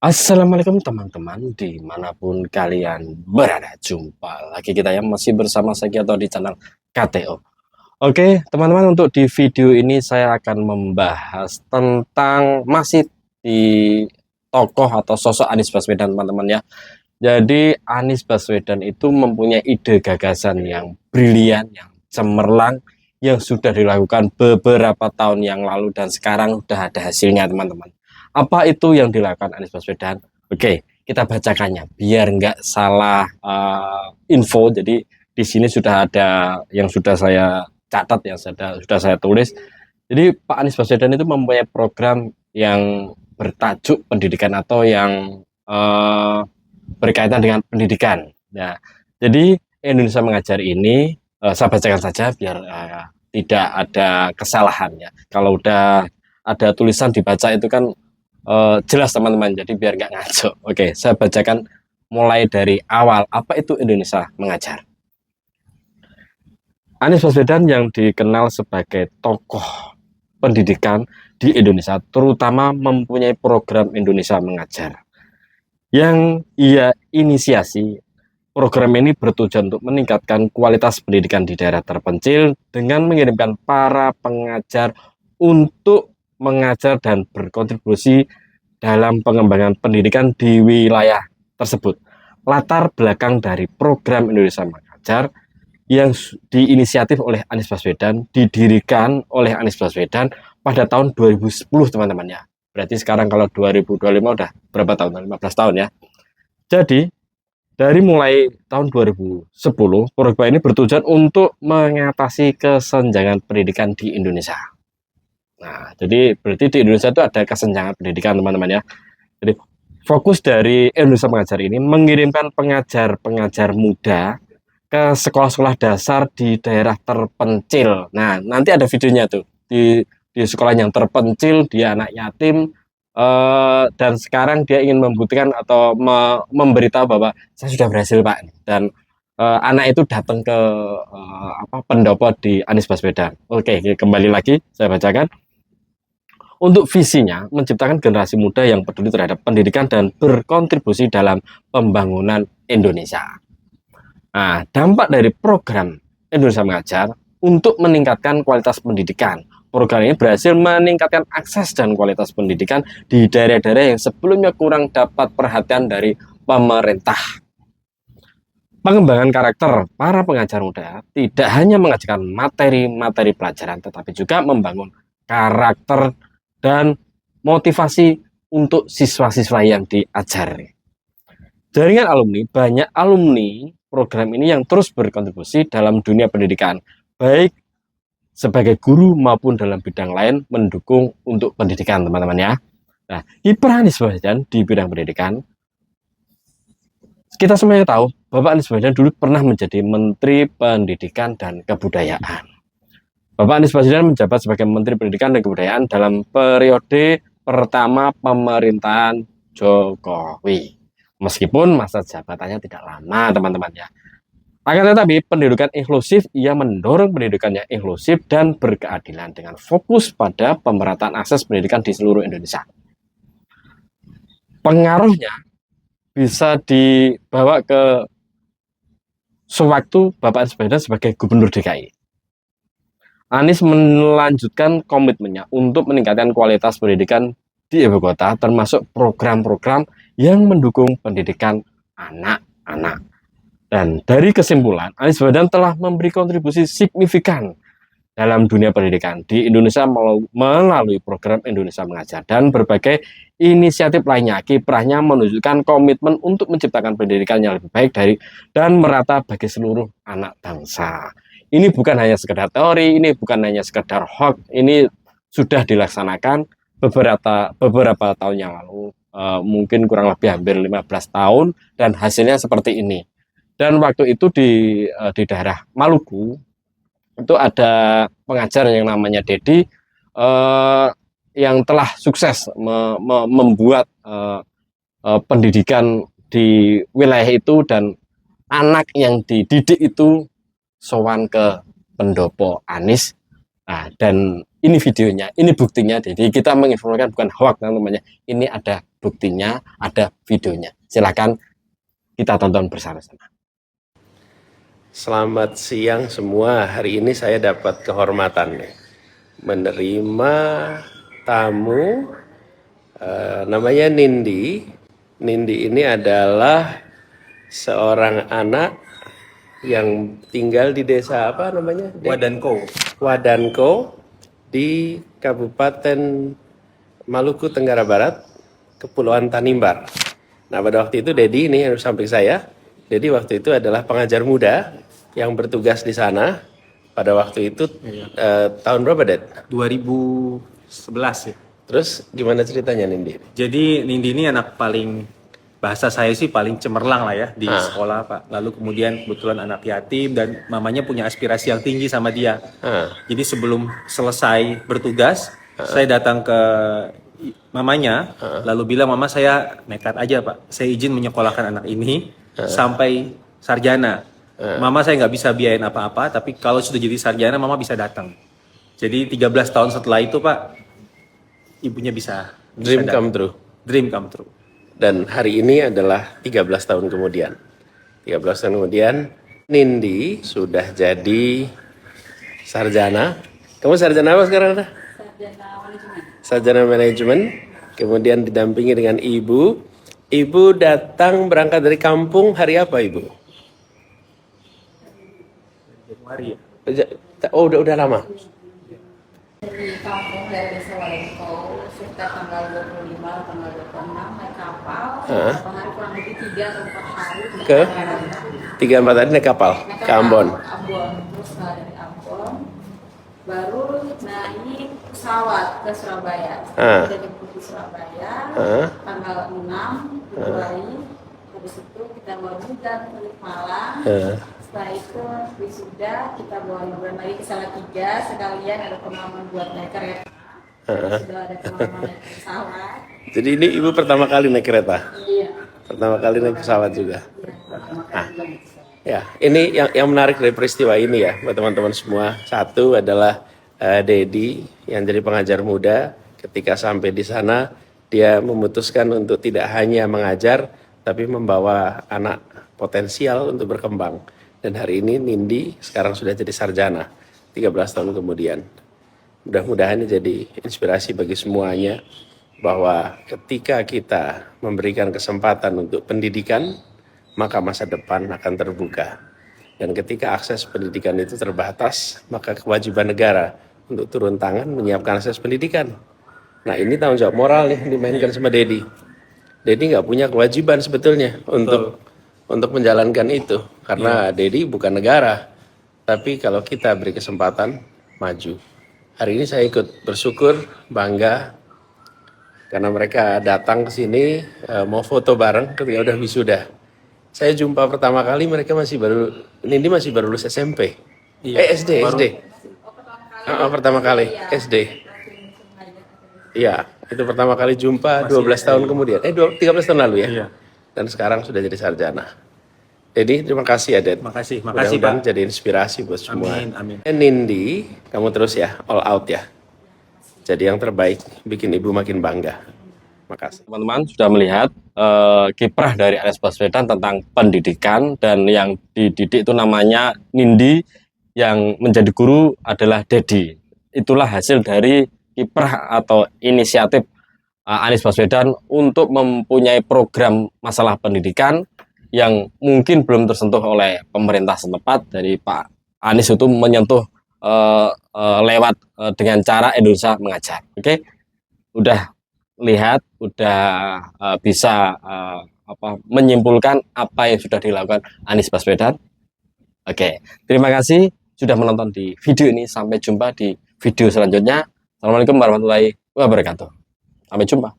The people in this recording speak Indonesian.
Assalamualaikum teman-teman, dimanapun kalian berada. Jumpa lagi kita ya, masih bersama saya atau di channel KTO. Oke teman-teman, untuk di video ini saya akan membahas tentang masih di tokoh atau sosok Anies Baswedan teman-teman ya. Jadi Anies Baswedan itu mempunyai ide gagasan yang brilian, yang cemerlang, yang sudah dilakukan beberapa tahun yang lalu dan sekarang sudah ada hasilnya teman-teman. Apa itu yang dilakukan Anies Baswedan? Oke, kita bacakannya biar nggak salah info. Jadi di sini sudah ada yang sudah saya catat, yang sudah saya tulis. Jadi Pak Anies Baswedan itu mempunyai program yang bertajuk pendidikan atau yang berkaitan dengan pendidikan. Nah, jadi Indonesia Mengajar ini saya bacakan saja biar tidak ada kesalahannya. Kalau udah ada tulisan dibaca itu kan jelas teman-teman, jadi biar nggak ngaco. Oke, saya bacakan mulai dari awal. Apa itu Indonesia Mengajar? Anies Baswedan yang dikenal sebagai tokoh pendidikan di Indonesia, terutama mempunyai program Indonesia Mengajar yang ia inisiasi. Program ini bertujuan untuk meningkatkan kualitas pendidikan di daerah terpencil dengan mengirimkan para pengajar untuk mengajar dan berkontribusi dalam pengembangan pendidikan di wilayah tersebut. Latar belakang dari program Indonesia Mengajar yang diinisiatif oleh Anies Baswedan, didirikan oleh Anies Baswedan pada tahun 2010 teman-teman ya. Berarti sekarang kalau 2025 udah berapa tahun? 15 tahun ya. Jadi dari mulai tahun 2010, program ini bertujuan untuk mengatasi kesenjangan pendidikan di Indonesia. Nah, jadi berarti di Indonesia itu ada kesenjangan pendidikan, teman-teman ya. Jadi fokus dari Indonesia Mengajar ini mengirimkan pengajar-pengajar muda ke sekolah-sekolah dasar di daerah terpencil. Nah, nanti ada videonya tuh di sekolah yang terpencil, dia anak yatim, dan sekarang dia ingin membuktikan atau memberitahu bahwa saya sudah berhasil Pak, dan anak itu datang ke pendopo di Anies Baswedan. Oke, kembali lagi saya bacakan. Untuk visinya menciptakan generasi muda yang peduli terhadap pendidikan dan berkontribusi dalam pembangunan Indonesia. Nah, dampak dari program Indonesia Mengajar untuk meningkatkan kualitas pendidikan. Program ini berhasil meningkatkan akses dan kualitas pendidikan di daerah-daerah yang sebelumnya kurang dapat perhatian dari pemerintah. Pengembangan karakter para pengajar muda tidak hanya mengajarkan materi-materi pelajaran, tetapi juga membangun karakter dan motivasi untuk siswa-siswa yang diajari. Jaringan alumni, banyak alumni program ini yang terus berkontribusi dalam dunia pendidikan, baik sebagai guru maupun dalam bidang lain mendukung untuk pendidikan teman-teman ya. Nah, kiprah Anies Baswedan di bidang pendidikan, kita semuanya tahu Bapak Anies Baswedan dulu pernah menjadi Menteri Pendidikan dan Kebudayaan. Bapak Anies Baswedan menjabat sebagai Menteri Pendidikan dan Kebudayaan dalam periode pertama pemerintahan Jokowi. Meskipun masa jabatannya tidak lama teman-teman ya. Akan tetapi pendidikan inklusif, ia mendorong pendidikannya inklusif dan berkeadilan dengan fokus pada pemerataan akses pendidikan di seluruh Indonesia. Pengaruhnya bisa dibawa ke sewaktu Bapak Anies Baswedan sebagai Gubernur DKI. Anies melanjutkan komitmennya untuk meningkatkan kualitas pendidikan di ibu kota, termasuk program-program yang mendukung pendidikan anak-anak. Dan dari kesimpulan, Anies Baswedan telah memberi kontribusi signifikan dalam dunia pendidikan di Indonesia melalui program Indonesia Mengajar dan berbagai inisiatif lainnya. Kiprahnya menunjukkan komitmen untuk menciptakan pendidikan yang lebih baik dan merata bagi seluruh anak bangsa. Ini bukan hanya sekedar teori, ini bukan hanya sekedar hoax, ini sudah dilaksanakan beberapa tahun yang lalu, mungkin kurang lebih hampir 15 tahun, dan hasilnya seperti ini. Dan waktu itu di daerah Maluku itu ada pengajar yang namanya Dedi, yang telah sukses membuat pendidikan di wilayah itu, dan anak yang dididik itu sowan ke pendopo Anies. Dan ini videonya, ini buktinya. Jadi kita menginformasikan bukan hoax namanya, ini ada buktinya, ada videonya. Silakan kita tonton bersama-sama. Selamat siang semua. Hari ini saya dapat kehormatan menerima tamu namanya Nindi. Nindi ini adalah seorang anak yang tinggal di desa apa namanya? Wadanko di Kabupaten Maluku Tenggara Barat, Kepulauan Tanimbar. Nah, pada waktu itu Dedi ini yang samping saya, Dedi waktu itu adalah pengajar muda yang bertugas di sana. Pada waktu itu tahun berapa, Ded? 2011 ya. Terus gimana ceritanya Nindi? Jadi Nindi ini anak paling, bahasa saya sih paling cemerlang lah ya di sekolah Pak. Lalu kemudian kebetulan anak yatim dan mamanya punya aspirasi yang tinggi sama dia. Jadi sebelum selesai bertugas, saya datang ke mamanya, lalu bilang, mama saya nekat aja Pak, saya izin menyekolahkan anak ini sampai sarjana. Mama saya nggak bisa biayain apa-apa, tapi kalau sudah jadi sarjana mama bisa datang. Jadi 13 tahun setelah itu Pak, ibunya bisa Dream come true. Dream come true. Dan hari ini adalah 13 tahun kemudian. 13 tahun kemudian, Nindi sudah jadi sarjana. Kamu sarjana apa sekarang? Sarjana manajemen. Kemudian didampingi dengan ibu. Ibu datang berangkat dari kampung hari apa, Ibu? Januari ya. Oh, udah lama. Dari kampung dari desa Walenko, sekitar tanggal 25, tanggal 26 naik kapal. Beberapa hari kurang lebih 3 atau 4 hari. Ke 3-4 hari naik kapal ke Ambon. Terus dari Ambon baru naik pesawat ke Surabaya. Kita jemput di Surabaya tanggal 6 Februari. Habis itu kita bawa juga ke Malang. Setelah itu wisuda kita bawa liburan lagi ke Salatiga, sekalian ada pengalaman buat naik kereta. Sudah ada pengalaman naik pesawat. Jadi ini ibu pertama kali naik kereta? Iya. Pertama kali naik pesawat juga? Pertama kali Ya, ini yang menarik dari peristiwa ini ya buat teman-teman semua. Satu adalah Dedi yang jadi pengajar muda. Ketika sampai di sana, dia memutuskan untuk tidak hanya mengajar, tapi membawa anak potensial untuk berkembang. Dan hari ini Nindi sekarang sudah jadi sarjana, 13 tahun kemudian. Mudah-mudahan ini jadi inspirasi bagi semuanya, bahwa ketika kita memberikan kesempatan untuk pendidikan, maka masa depan akan terbuka. Dan ketika akses pendidikan itu terbatas, maka kewajiban negara untuk turun tangan menyiapkan akses pendidikan. Nah, ini tanggung jawab moral nih dimainkan sama Dedi. Dedi nggak punya kewajiban sebetulnya untuk menjalankan itu, karena Dedi bukan negara. Tapi kalau kita beri kesempatan, maju. Hari ini saya ikut bersyukur, bangga, karena mereka datang ke sini mau foto bareng ketika udah wisuda. Saya jumpa pertama kali mereka Nindi masih baru lulus SMP. SD. Pertama kali SD. Iya, itu pertama kali jumpa 12 tahun kemudian. 13 tahun lalu ya. Iya. Dan sekarang sudah jadi sarjana. Jadi terima kasih ya, Ded. Makasih Mudah-mudahan Pak. jadi inspirasi buat semua. Amin. Nindi, kamu terus ya, all out ya. Jadi yang terbaik, bikin ibu makin bangga. Makasih. Teman-teman sudah melihat kiprah dari Anies Baswedan tentang pendidikan, dan yang dididik itu namanya Nindi, yang menjadi guru adalah Dedi. Itulah hasil dari kiprah atau inisiatif Anies Baswedan untuk mempunyai program masalah pendidikan yang mungkin belum tersentuh oleh pemerintah setempat. Dari Pak Anies itu menyentuh lewat dengan cara Indonesia Mengajar. Oke, udah lihat, udah bisa menyimpulkan apa yang sudah dilakukan Anies Baswedan. Oke, terima kasih sudah menonton di video ini. Sampai jumpa di video selanjutnya. Assalamualaikum warahmatullahi wabarakatuh. Sampai jumpa.